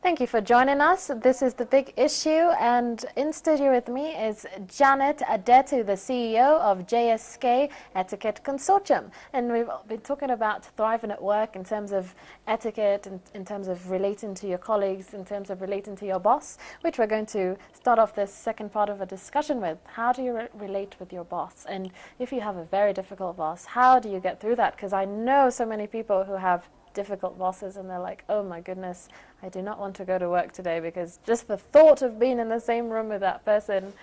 Thank you for joining us. This is The Big Issue, and in studio with me is Janet Adetu, the CEO of JSK Etiquette Consortium. And we've been talking about thriving at work in terms of etiquette, in terms of relating to your colleagues, in terms of relating to your boss, which we're going to start off this second part of a discussion with. How do you relate with your boss? And if you have a very difficult boss, how do you get through that? Because I know so many people who have difficult bosses and they're like, oh my goodness, I do not want to go to work today because just the thought of being in the same room with that person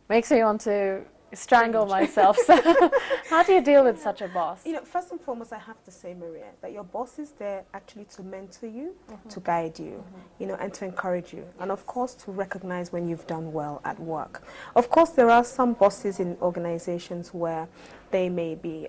makes me want to strangle myself. So how do you deal with such a boss? First and foremost, I have to say, Maria, that your boss is there actually to mentor you, to guide you, and to encourage you. And of course, to recognize when you've done well at work. Of course, there are some bosses in organizations where they may be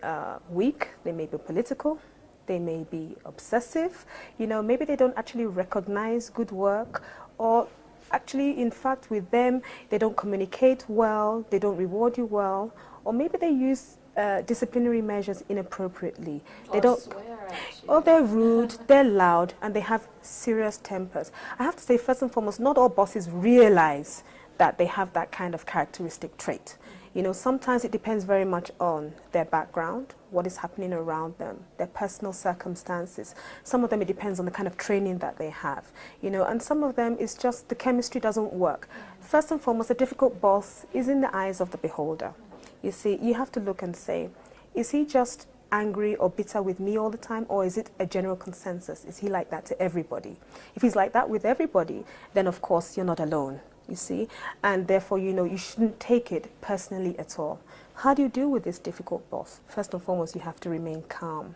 weak, they may be political, they may be obsessive, maybe they don't actually recognize good work, or actually, in fact, with them, they don't communicate well, they don't reward you well, or maybe they use disciplinary measures inappropriately. They don't swear, actually. Or they're rude, they're loud, and they have serious tempers. I have to say, first and foremost, not all bosses realize that they have that kind of characteristic trait. Sometimes it depends very much on their background, what is happening around them, their personal circumstances. Some of them, it depends on the kind of training that they have, and some of them is just the chemistry doesn't work. First and foremost, a difficult boss is in the eyes of the beholder. You see, you have to look and say, is he just angry or bitter with me all the time, or is it a general consensus? Is he like that to everybody? If he's like that with everybody, then of course you're not alone. You see, and therefore, you shouldn't take it personally at all. How do you deal with this difficult boss? First and foremost, you have to remain calm.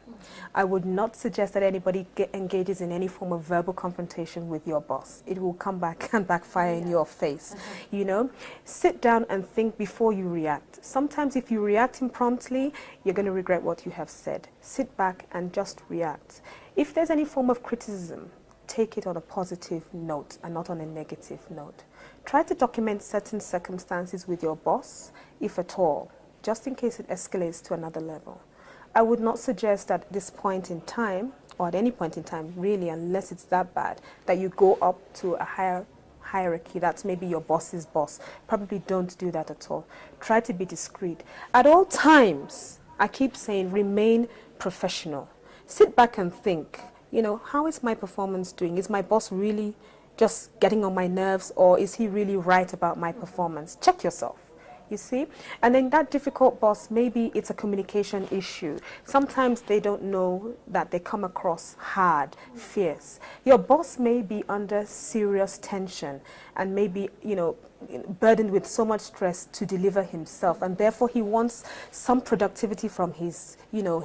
I would not suggest that anybody engages in any form of verbal confrontation with your boss. It will come back and backfire in your face. Sit down and think before you react. Sometimes if you react impromptly, you're going to regret what you have said. Sit back and just react. If there's any form of criticism, take it on a positive note and not on a negative note. Try to document certain circumstances with your boss, if at all, just in case it escalates to another level. I would not suggest at this point in time, or at any point in time, really, unless it's that bad, that you go up to a higher hierarchy, that's maybe your boss's boss. Probably don't do that at all. Try to be discreet. At all times, I keep saying, remain professional. Sit back and think, how is my performance doing? Is my boss really just getting on my nerves, or is he really right about my performance? Check yourself, you see? And then that difficult boss, maybe it's a communication issue. Sometimes they don't know that they come across hard, fierce. Your boss may be under serious tension and maybe, burdened with so much stress to deliver himself, and therefore he wants some productivity from his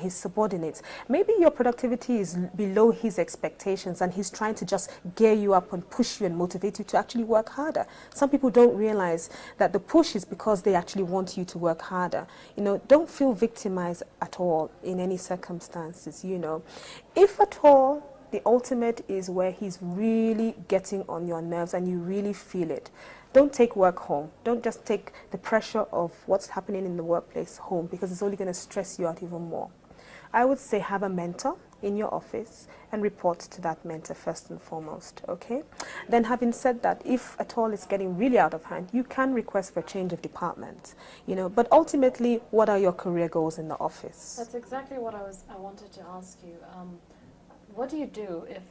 subordinates. Maybe your productivity is below his expectations and he's trying to just gear you up and push you and motivate you to actually work harder. Some people don't realize that the push is because they actually want you to work harder. Don't feel victimized at all in any circumstances, If at all, the ultimate is where he's really getting on your nerves and you really feel it. Don't take work home. Don't just take the pressure of what's happening in the workplace home, because it's only going to stress you out even more. I would say have a mentor in your office and report to that mentor first and foremost, okay? Then having said that, if at all it's getting really out of hand, you can request for a change of department, but ultimately, what are your career goals in the office? That's exactly what I wanted to ask you. What do you do if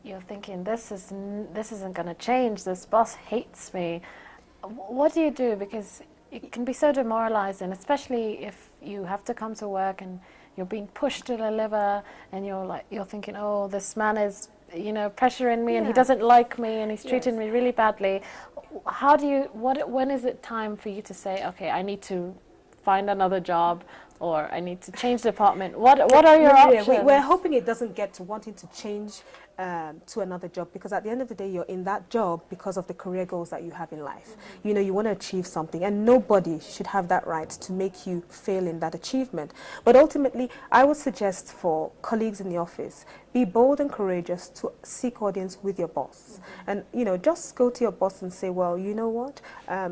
you're thinking, this isn't going to change, this boss hates me? What do you do? Because it can be so demoralizing, especially if you have to come to work and you're being pushed to deliver and you're thinking, oh, this man is pressuring me and he doesn't like me and he's treating me really badly. When is it time for you to say, okay, I need to find another job, or I need to change department? What are your options? We're hoping it doesn't get to wanting to change to another job, because at the end of the day, you're in that job because of the career goals that you have in life. You want to achieve something, and nobody should have that right to make you fail in that achievement. But ultimately, I would suggest for colleagues in the office, be bold and courageous to seek audience with your boss. And, just go to your boss and say, well, you know what, I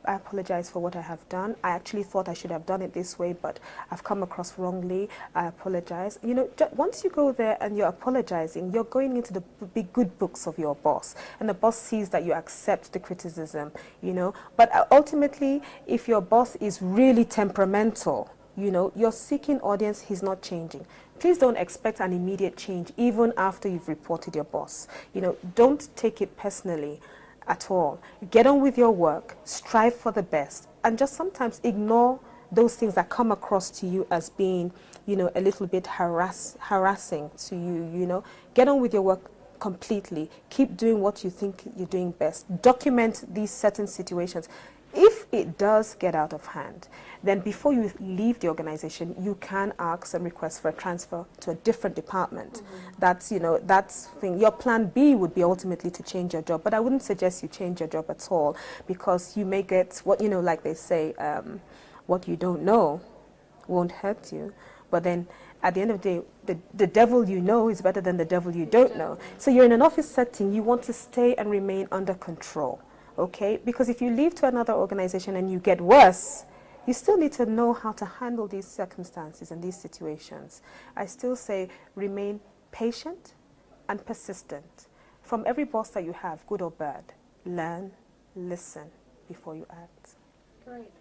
apologize for what I have done. I actually thought I should have done it this way, but I've come across wrongly, I apologize. You know, once you go there and you're apologizing, you're going into the big good books of your boss, and the boss sees that you accept the criticism, you know. But ultimately, if your boss is really temperamental, you know, your seeking audience, he's not changing. Please don't expect an immediate change even after you've reported your boss. You know, don't take it personally at all. Get on with your work, strive for the best, and just sometimes ignore those things that come across to you as being, you know, a little bit harassing to you, you know. Get on with your work completely. Keep doing what you think you're doing best. Document these certain situations. If it does get out of hand, then before you leave the organization, you can ask and request for a transfer to a different department. That's, you know, that's thing. Your plan B would be ultimately to change your job, but I wouldn't suggest you change your job at all, because you may get what, you know, like they say, what you don't know won't hurt you. But then at the end of the day, the devil you know is better than the devil you don't know. So you're in an office setting, you want to stay and remain under control. Okay, because if you leave to another organization and you get worse, you still need to know how to handle these circumstances and these situations. I still say remain patient and persistent. From every boss that you have, good or bad, learn, listen before you act. Great.